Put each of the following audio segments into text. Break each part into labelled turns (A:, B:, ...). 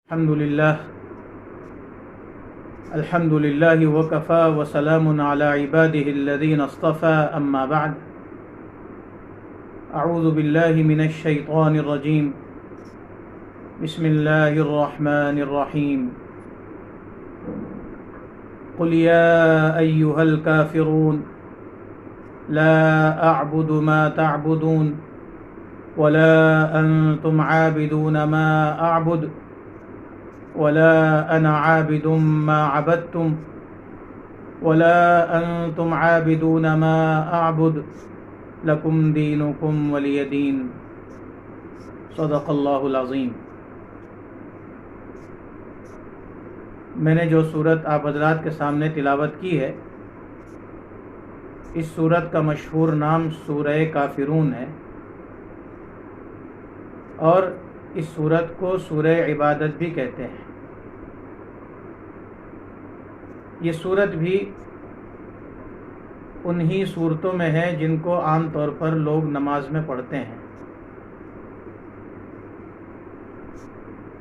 A: الحمد لله وكفى وسلام على عباده الذين اصطفى أما بعد أعوذ بالله من الشيطان الرجيم بسم الله الرحمن الرحيم قل يا أيها الكافرون لا أعبد ما تعبدون ولا أنتم عابدون ما أعبد ولا أنا عابد ما عبدتم ولا أنتم عابدون ما أعبد لكم دينكم ولي دين صدق اللہ العظیم۔ میں نے جو سورت آپ حضرات کے سامنے تلاوت کی ہے، اس سورت کا مشہور نام سورہ کافرون ہے، اور اس سورت کو سورہ عبادت بھی کہتے ہیں۔ یہ سورت بھی انہی صورتوں میں ہے جن کو عام طور پر لوگ نماز میں پڑھتے ہیں،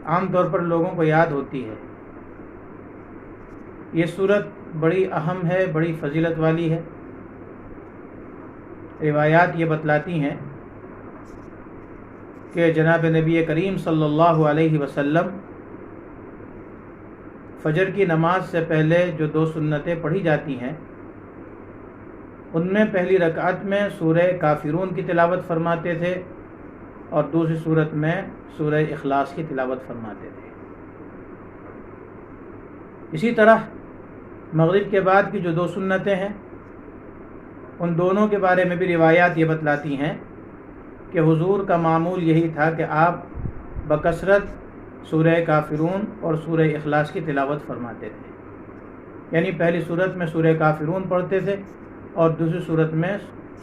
A: عام طور پر لوگوں کو یاد ہوتی ہے۔ یہ سورت بڑی اہم ہے، بڑی فضیلت والی ہے۔ روایات یہ بتلاتی ہیں کہ جناب نبی کریم صلی اللہ علیہ وسلم فجر کی نماز سے پہلے جو 2 سنتیں پڑھی جاتی ہیں، ان میں پہلی رکعت میں سورہ کافرون کی تلاوت فرماتے تھے، اور دوسری صورت میں سورہ اخلاص کی تلاوت فرماتے تھے۔ اسی طرح مغرب کے بعد کی جو 2 سنتیں ہیں، ان دونوں کے بارے میں بھی روایات یہ بتلاتی ہیں کہ حضور کا معمول یہی تھا کہ آپ بکثرت سورہ کافرون اور سورہ اخلاص کی تلاوت فرماتے تھے، یعنی پہلی صورت میں سورہ کافرون پڑھتے تھے اور دوسری صورت میں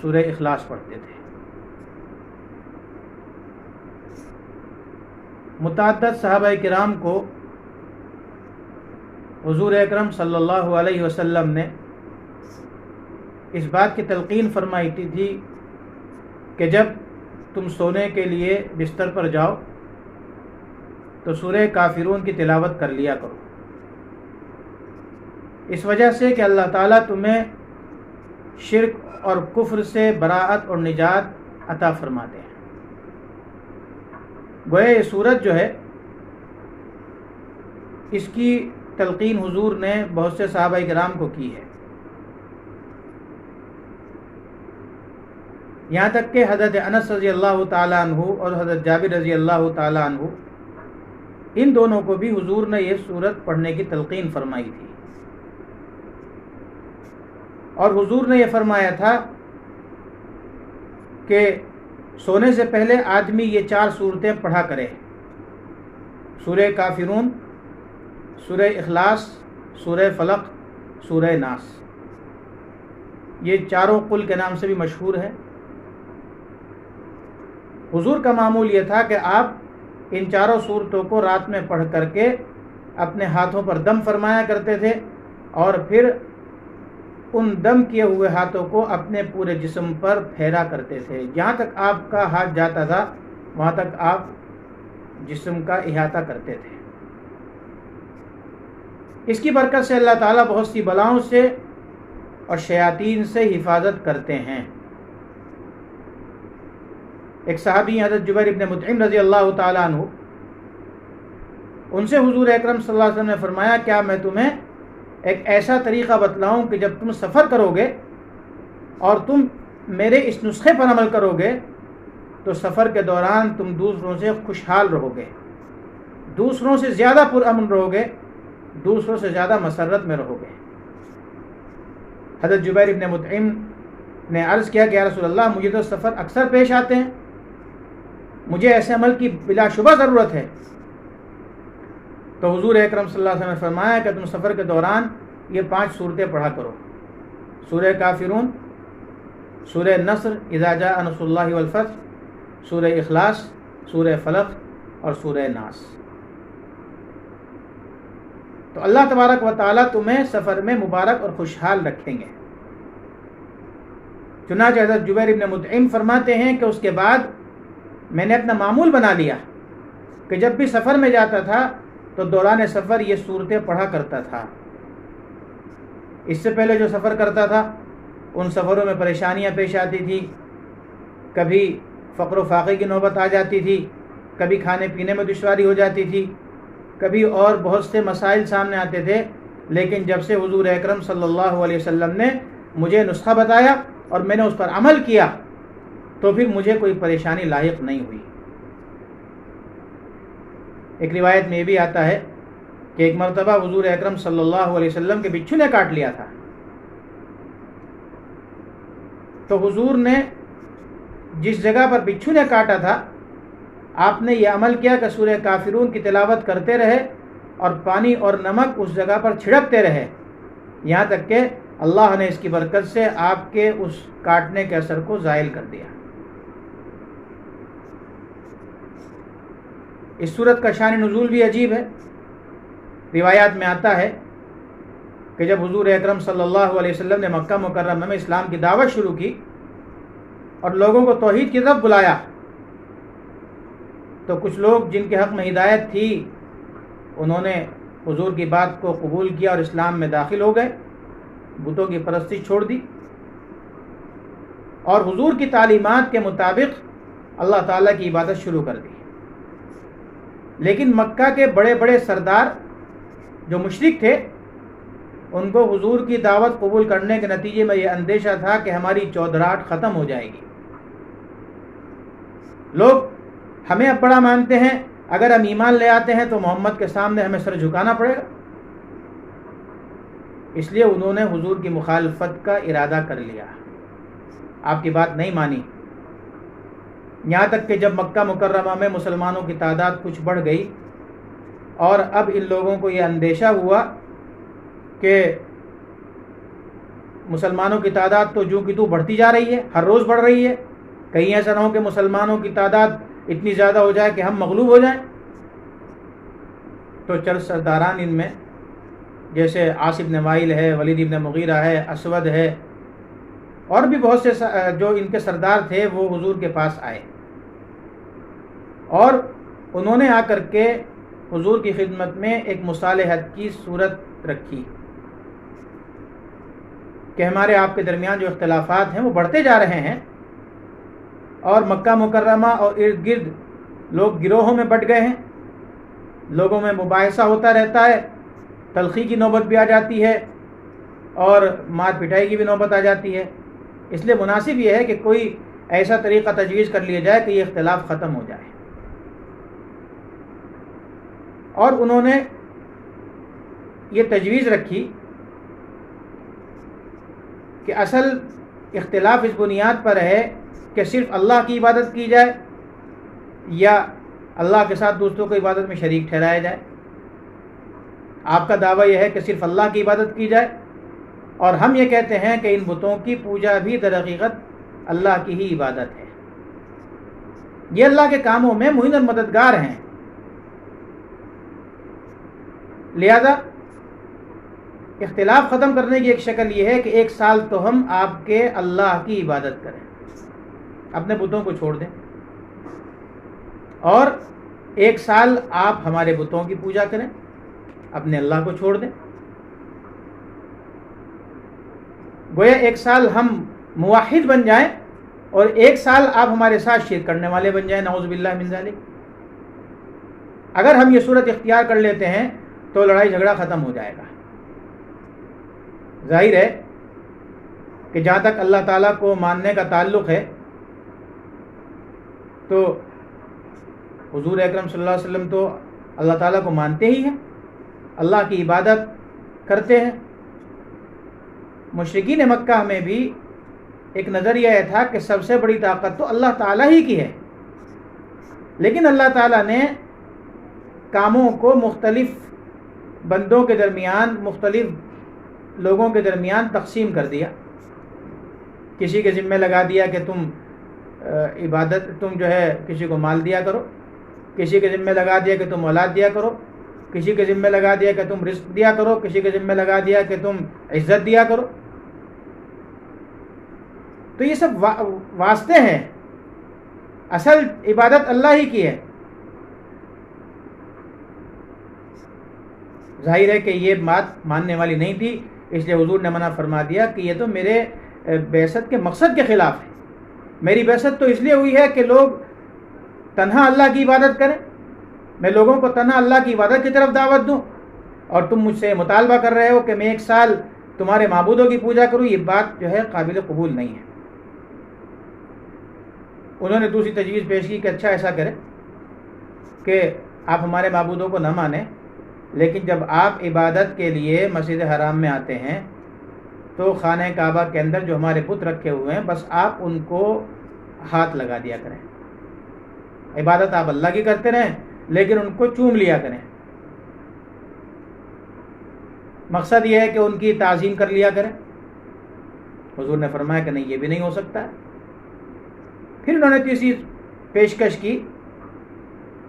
A: سورہ اخلاص پڑھتے تھے۔ متعدد صحابہ کرام کو حضور اکرم صلی اللہ علیہ وسلم نے اس بات کی تلقین فرمائی تھی کہ جب تم سونے کے لیے بستر پر جاؤ تو سورہ کافرون کی تلاوت کر لیا کرو، اس وجہ سے کہ اللہ تعالیٰ تمہیں شرک اور کفر سے براءت اور نجات عطا فرماتے ہیں۔ گویا یہ سورت جو ہے، اس کی تلقین حضور نے بہت سے صحابہ کرام کو کی ہے، یہاں تک کہ حضرت انس رضی اللہ تعالیٰ عنہ اور حضرت جابر رضی اللہ تعالیٰ عنہ، ان دونوں کو بھی حضور نے یہ سورت پڑھنے کی تلقین فرمائی تھی، اور حضور نے یہ فرمایا تھا کہ سونے سے پہلے آدمی یہ 4 صورتیں پڑھا کرے: سورہ کافرون، سورہ اخلاص، سورہ فلق، سورہ ناس۔ یہ چاروں قل کے نام سے بھی مشہور ہے۔ حضور کا معمول یہ تھا کہ آپ ان 4 صورتوں کو رات میں پڑھ کر کے اپنے ہاتھوں پر دم فرمایا کرتے تھے، اور پھر ان دم کیے ہوئے ہاتھوں کو اپنے پورے جسم پر پھیرا کرتے تھے، جہاں تک آپ کا ہاتھ جاتا تھا وہاں تک آپ جسم کا احاطہ کرتے تھے۔ اس کی برکت سے اللہ تعالیٰ بہت سی بلاؤں سے اور شیاطین سے حفاظت کرتے ہیں۔ ایک صحابی حضرت جبیر ابن مطعم رضی اللہ تعالیٰ عنہ، ان سے حضور اکرم صلی اللہ علیہ وسلم نے فرمایا، کیا میں تمہیں ایک ایسا طریقہ بتلاؤں کہ جب تم سفر کرو گے اور تم میرے اس نسخے پر عمل کرو گے تو سفر کے دوران تم دوسروں سے خوشحال رہو گے، دوسروں سے زیادہ پرامن رہو گے، دوسروں سے زیادہ مسرت میں رہو گے۔ حضرت جبیر ابن مطعم نے عرض کیا کہ یا رسول اللہ، مجھے تو سفر اکثر پیش آتے ہیں، مجھے ایسے عمل کی بلا شبہ ضرورت ہے۔ تو حضور اکرم صلی اللہ علیہ وسلم نے فرمایا کہ تم سفر کے دوران یہ 5 صورتیں پڑھا کرو: سورہ کافرون، سورہ نصر اذا جاء نصر اللہ والفتح، سورہ اخلاص، سورہ فلق اور سورہ ناس۔ تو اللہ تبارک و تعالیٰ تمہیں سفر میں مبارک اور خوشحال رکھیں گے۔ چنانچہ حضرت جبیر ابن مطعم فرماتے ہیں کہ اس کے بعد میں نے اپنا معمول بنا لیا کہ جب بھی سفر میں جاتا تھا تو دوران سفر یہ صورتیں پڑھا کرتا تھا۔ اس سے پہلے جو سفر کرتا تھا ان سفروں میں پریشانیاں پیش آتی تھی، کبھی فقر و فاقے کی نوبت آ جاتی تھی، کبھی کھانے پینے میں دشواری ہو جاتی تھی، کبھی اور بہت سے مسائل سامنے آتے تھے۔ لیکن جب سے حضور اکرم صلی اللہ علیہ وسلم نے مجھے نسخہ بتایا اور میں نے اس پر عمل کیا تو پھر مجھے کوئی پریشانی لاحق نہیں ہوئی۔ ایک روایت میں یہ بھی آتا ہے کہ ایک مرتبہ حضور اکرم صلی اللہ علیہ وسلم کے بچھو نے کاٹ لیا تھا، تو حضور نے جس جگہ پر بچھو نے کاٹا تھا آپ نے یہ عمل کیا کہ سورہ کافرون کی تلاوت کرتے رہے اور پانی اور نمک اس جگہ پر چھڑکتے رہے، یہاں تک کہ اللہ نے اس کی برکت سے آپ کے اس کاٹنے کے اثر کو زائل کر دیا۔ اس سورت کا شان نزول بھی عجیب ہے۔ روایات میں آتا ہے کہ جب حضور اکرم صلی اللہ علیہ وسلم نے مکہ مکرمہ میں اسلام کی دعوت شروع کی اور لوگوں کو توحید کی طرف بلایا تو کچھ لوگ جن کے حق میں ہدایت تھی انہوں نے حضور کی بات کو قبول کیا اور اسلام میں داخل ہو گئے، بتوں کی پرستی چھوڑ دی اور حضور کی تعلیمات کے مطابق اللہ تعالیٰ کی عبادت شروع کر دی۔ لیکن مکہ کے بڑے بڑے سردار جو مشرک تھے ان کو حضور کی دعوت قبول کرنے کے نتیجے میں یہ اندیشہ تھا کہ ہماری چودراہٹ ختم ہو جائے گی، لوگ ہمیں اب بڑا مانتے ہیں، اگر ہم ایمان لے آتے ہیں تو محمد کے سامنے ہمیں سر جھکانا پڑے گا، اس لیے انہوں نے حضور کی مخالفت کا ارادہ کر لیا، آپ کی بات نہیں مانی۔ یہاں تک کہ جب مکہ مکرمہ میں مسلمانوں کی تعداد کچھ بڑھ گئی اور اب ان لوگوں کو یہ اندیشہ ہوا کہ مسلمانوں کی تعداد تو جو کہ تو بڑھتی جا رہی ہے، ہر روز بڑھ رہی ہے، کہیں ایسا نہ ہو کہ مسلمانوں کی تعداد اتنی زیادہ ہو جائے کہ ہم مغلوب ہو جائیں، تو چند سرداران ان میں جیسے عاص بن وائل ہے، ولید بن مغیرہ ہے، اسود ہے اور بھی بہت سے جو ان کے سردار تھے وہ حضور کے پاس آئے اور انہوں نے آ کر کے حضور کی خدمت میں ایک مصالحت کی صورت رکھی کہ ہمارے آپ کے درمیان جو اختلافات ہیں وہ بڑھتے جا رہے ہیں اور مکہ مکرمہ اور ارد گرد لوگ گروہوں میں بٹ گئے ہیں، لوگوں میں مباحثہ ہوتا رہتا ہے، تلخی کی نوبت بھی آ جاتی ہے اور مار پٹائی کی بھی نوبت آ جاتی ہے، اس لیے مناسب یہ ہے کہ کوئی ایسا طریقہ تجویز کر لیا جائے کہ یہ اختلاف ختم ہو جائے۔ اور انہوں نے یہ تجویز رکھی کہ اصل اختلاف اس بنیاد پر ہے کہ صرف اللہ کی عبادت کی جائے یا اللہ کے ساتھ دوسروں کو عبادت میں شریک ٹھہرایا جائے۔ آپ کا دعویٰ یہ ہے کہ صرف اللہ کی عبادت کی جائے اور ہم یہ کہتے ہیں کہ ان بتوں کی پوجا بھی در حقیقت اللہ کی ہی عبادت ہے، یہ اللہ کے کاموں میں معین اور مددگار ہیں، لہذا اختلاف ختم کرنے کی ایک شکل یہ ہے کہ ایک سال تو ہم آپ کے اللہ کی عبادت کریں، اپنے بتوں کو چھوڑ دیں، اور ایک سال آپ ہمارے بتوں کی پوجا کریں، اپنے اللہ کو چھوڑ دیں۔ گویا ایک سال ہم موحد بن جائیں اور ایک سال آپ ہمارے ساتھ شرک کرنے والے بن جائیں، نعوذ باللہ من ذالک۔ اگر ہم یہ صورت اختیار کر لیتے ہیں تو لڑائی جھگڑا ختم ہو جائے گا۔ ظاہر ہے کہ جہاں تک اللہ تعالیٰ کو ماننے کا تعلق ہے تو حضور اکرم صلی اللہ علیہ وسلم تو اللہ تعالیٰ کو مانتے ہی ہیں، اللہ کی عبادت کرتے ہیں۔ مشرکین مکہ میں بھی ایک نظریہ یہ تھا کہ سب سے بڑی طاقت تو اللہ تعالیٰ ہی کی ہے، لیکن اللہ تعالیٰ نے کاموں کو مختلف بندوں کے درمیان، مختلف لوگوں کے درمیان تقسیم کر دیا۔ کسی کے ذمہ لگا دیا کہ تم تم جو ہے کسی کو مال دیا کرو، کسی کے ذمہ لگا دیا کہ تم اولاد دیا کرو، کسی کے ذمہ لگا دیا کہ تم رزق دیا کرو، کسی کے ذمہ لگا دیا کہ تم عزت دیا کرو۔ تو یہ سب واسطے ہیں، اصل عبادت اللہ ہی کی ہے۔ ظاہر ہے کہ یہ بات ماننے والی نہیں تھی، اس لیے حضور نے منع فرما دیا کہ یہ تو میرے بعثت کے مقصد کے خلاف ہے۔ میری بعثت تو اس لیے ہوئی ہے کہ لوگ تنہا اللہ کی عبادت کریں، میں لوگوں کو تنہا اللہ کی عبادت کی طرف دعوت دوں، اور تم مجھ سے مطالبہ کر رہے ہو کہ میں 1 سال تمہارے معبودوں کی پوجا کروں، یہ بات جو ہے قابل قبول نہیں ہے۔ انہوں نے دوسری تجویز پیش کی کہ اچھا ایسا کریں کہ آپ ہمارے معبودوں کو نہ مانیں، لیکن جب آپ عبادت کے لیے مسجد حرام میں آتے ہیں تو خانہ کعبہ کے اندر جو ہمارے بت رکھے ہوئے ہیں بس آپ ان کو ہاتھ لگا دیا کریں، عبادت آپ اللہ کی کرتے رہیں لیکن ان کو چوم لیا کریں، مقصد یہ ہے کہ ان کی تعظیم کر لیا کریں۔ حضور نے فرمایا کہ نہیں، یہ بھی نہیں ہو سکتا ہے۔ پھر انہوں نے تیسری پیشکش کی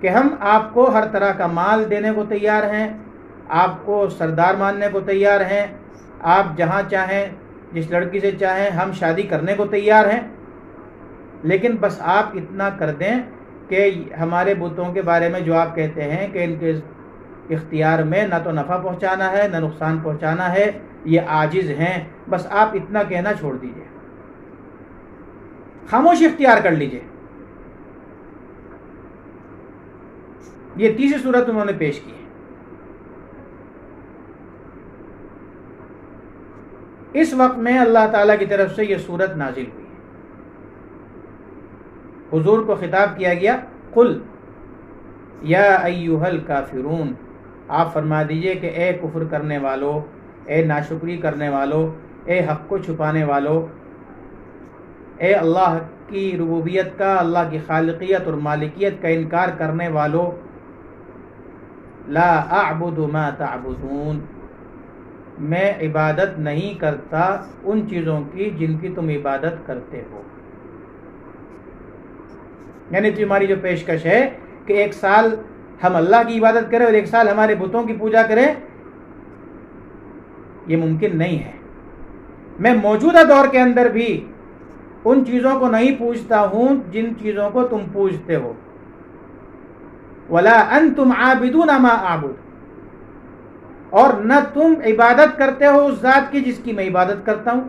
A: کہ ہم آپ کو ہر طرح کا مال دینے کو تیار ہیں، آپ کو سردار ماننے کو تیار ہیں، آپ جہاں چاہیں جس لڑکی سے چاہیں ہم شادی کرنے کو تیار ہیں، لیکن بس آپ اتنا کر دیں کہ ہمارے بتوں کے بارے میں جو آپ کہتے ہیں کہ ان کے اختیار میں نہ تو نفع پہنچانا ہے نہ نقصان پہنچانا ہے، یہ عاجز ہیں، بس آپ اتنا کہنا چھوڑ دیجئے، خاموشی اختیار کر لیجئے۔ یہ تیسری صورت انہوں نے پیش کی ہے۔ اس وقت میں اللہ تعالیٰ کی طرف سے یہ صورت نازل ہوئی، حضور کو خطاب کیا گیا، قل یا ایھا الکافرون، آپ فرما دیجئے کہ اے کفر کرنے والو، اے ناشکری کرنے والو، اے حق کو چھپانے والو، اے اللہ کی ربوبیت کا، اللہ کی خالقیت اور مالکیت کا انکار کرنے والو، لا اعبد ما تعبدون، میں عبادت نہیں کرتا ان چیزوں کی جن کی تم عبادت کرتے ہو۔ یعنی تمہاری جو پیشکش ہے کہ 1 سال ہم اللہ کی عبادت کریں اور 1 سال ہمارے بتوں کی پوجا کریں، یہ ممکن نہیں ہے۔ میں موجودہ دور کے اندر بھی ان چیزوں کو نہیں پوجتا ہوں جن چیزوں کو تم پوجتے ہو، ولا انتم عابدون ما اعبد، اور نہ تم عبادت کرتے ہو اس ذات کی جس کی میں عبادت کرتا ہوں۔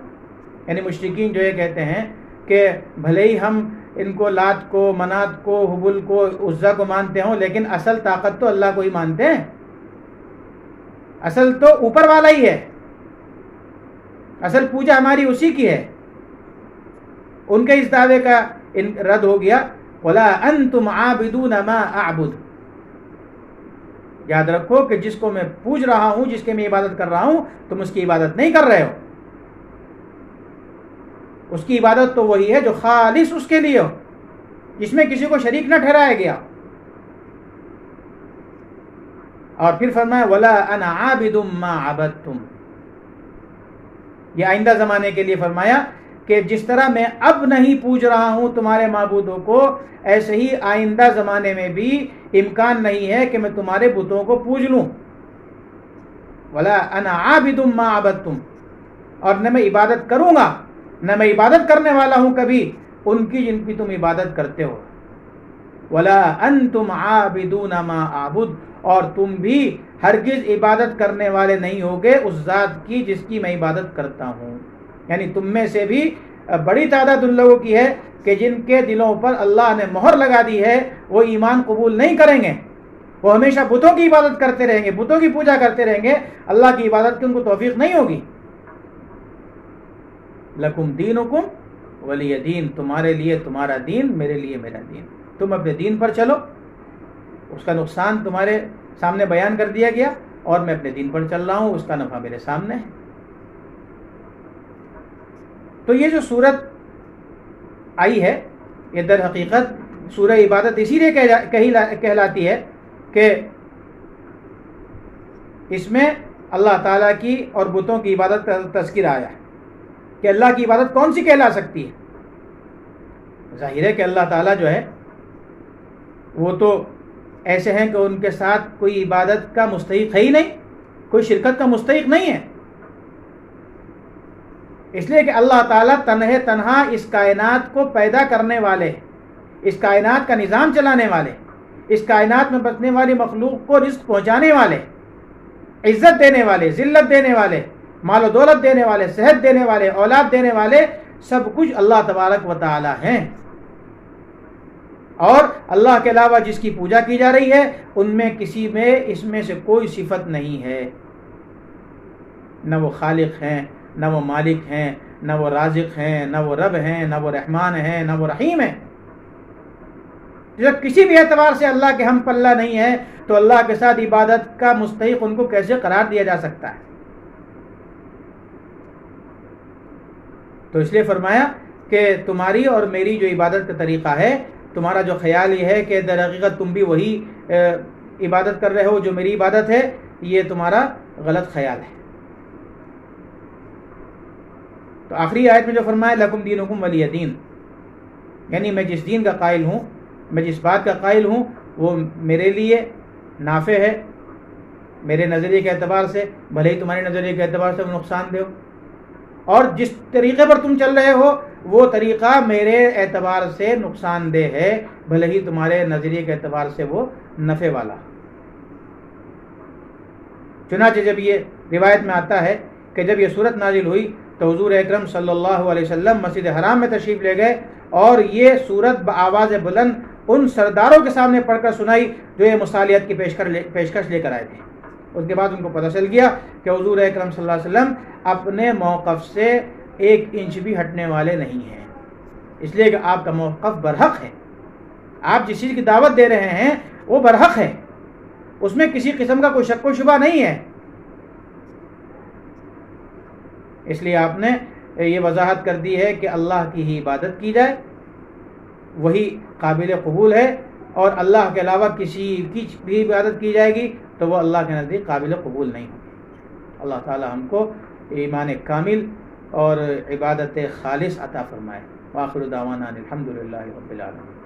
A: یعنی مشرکین جو یہ کہتے ہیں کہ بھلے ہی ہم ان کو لات کو، منات کو، حبل کو، عزا کو مانتے ہوں لیکن اصل طاقت تو اللہ کو ہی مانتے ہیں، اصل تو اوپر والا ہی ہے، اصل پوجا ہماری اسی کی ہے۔ ان کے اس دعوے کا رد ہو گیا، ولا انتم عابدون ما اعبد، یاد رکھو کہ جس کو میں پوج رہا ہوں، جس کے میں عبادت کر رہا ہوں، تم اس کی عبادت نہیں کر رہے ہو۔ اس کی عبادت تو وہی ہے جو خالص اس کے لیے ہو، جس میں کسی کو شریک نہ ٹھہرایا گیا۔ اور پھر فرمایا ولا انا عابد ما عبدتم، یہ آئندہ زمانے کے لیے فرمایا کہ جس طرح میں اب نہیں پوج رہا ہوں تمہارے معبودوں کو، ایسے ہی آئندہ زمانے میں بھی امکان نہیں ہے کہ میں تمہارے بتوں کو پوج لوں۔ ولا انا عابد ما عبدتم، اور نہ میں عبادت کروں گا، نہ میں عبادت کرنے والا ہوں کبھی ان کی جن کی تم عبادت کرتے ہو۔ ولا انتم عابدون ما اعبد، اور تم بھی ہرگز عبادت کرنے والے نہیں ہوگے اس ذات کی جس کی میں عبادت کرتا ہوں۔ یعنی تم میں سے بھی بڑی تعداد ان لوگوں کی ہے کہ جن کے دلوں پر اللہ نے مہر لگا دی ہے، وہ ایمان قبول نہیں کریں گے، وہ ہمیشہ بتوں کی عبادت کرتے رہیں گے، بتوں کی پوجا کرتے رہیں گے، اللہ کی عبادت کی ان کو توفیق نہیں ہوگی۔ لکم دینکم ولی دین، تمہارے لیے تمہارا دین، میرے لیے میرا دین، تم اپنے دین پر چلو، اس کا نقصان تمہارے سامنے بیان کر دیا گیا، اور میں اپنے دین پر چل رہا ہوں، اس کا نفع میرے سامنے ہے۔ تو یہ جو صورت آئی ہے، یہ در حقیقت سورہ عبادت اسی لیے کہلاتی ہے کہ اس میں اللہ تعالیٰ کی اور بتوں کی عبادت کا تذکرہ آیا ہے کہ اللہ کی عبادت کون سی کہلا سکتی ہے۔ ظاہر ہے کہ اللہ تعالیٰ جو ہے وہ تو ایسے ہیں کہ ان کے ساتھ کوئی عبادت کا مستحق ہے ہی نہیں، کوئی شرکت کا مستحق نہیں ہے، اس لیے کہ اللہ تعالیٰ تنہا اس کائنات کو پیدا کرنے والے، اس کائنات کا نظام چلانے والے، اس کائنات میں بسنے والی مخلوق کو رزق پہنچانے والے، عزت دینے والے، ذلت دینے والے، مال و دولت دینے والے، صحت دینے والے، اولاد دینے والے، سب کچھ اللہ تبارک و تعالی ہیں. اور اللہ کے علاوہ جس کی پوجا کی جا رہی ہے ان میں کسی میں اس میں سے کوئی صفت نہیں ہے. نہ وہ خالق ہیں، نہ وہ مالک ہیں، نہ وہ رازق ہیں، نہ وہ رب ہیں، نہ وہ رحمان ہیں، نہ وہ رحیم ہیں. جب کسی بھی اعتبار سے اللہ کے ہم پلہ نہیں ہے تو اللہ کے ساتھ عبادت کا مستحق ان کو کیسے قرار دیا جا سکتا ہے؟ تو اس لیے فرمایا کہ تمہاری اور میری جو عبادت کا طریقہ ہے، تمہارا جو خیال یہ ہے کہ در حقیقت تم بھی وہی عبادت کر رہے ہو جو میری عبادت ہے، یہ تمہارا غلط خیال ہے. تو آخری آیت میں جو فرمایا لکم دینکم ولی دین، یعنی میں جس دین کا قائل ہوں، میں جس بات کا قائل ہوں وہ میرے لیے نافع ہے میرے نظریے کے اعتبار سے، بھلے ہی تمہارے نظریے کے اعتبار سے وہ نقصان دہ ہو. اور جس طریقے پر تم چل رہے ہو وہ طریقہ میرے اعتبار سے نقصان دہ ہے، بھلے ہی تمہارے نظریے کے اعتبار سے وہ نفع والا. چنانچہ جب یہ روایت میں آتا ہے کہ جب یہ صورت نازل ہوئی تو حضور اکرم صلی اللہ علیہ وسلم مسجد حرام میں تشریف لے گئے اور یہ صورت بآواز بلند ان سرداروں کے سامنے پڑھ کر سنائی جو یہ مصالحت کی پیشکش لے کر آئے تھے. اس کے بعد ان کو پتہ چل گیا کہ حضور اکرم صلی اللہ علیہ وسلم اپنے موقف سے 1 انچ بھی ہٹنے والے نہیں ہیں، اس لیے کہ آپ کا موقف برحق ہے. آپ جس چیز کی دعوت دے رہے ہیں وہ برحق ہے، اس میں کسی قسم کا کوئی شک و شبہ نہیں ہے. اس لیے آپ نے یہ وضاحت کر دی ہے کہ اللہ کی ہی عبادت کی جائے، وہی قابل قبول ہے، اور اللہ کے علاوہ کسی کی بھی عبادت کی جائے گی تو وہ اللہ کے نزدیک قابل قبول نہیں ہوگی. اللہ تعالی ہم کو ایمان کامل اور عبادت خالص عطا فرمائے. وآخر دعوانا الحمدللہ رب العالمین.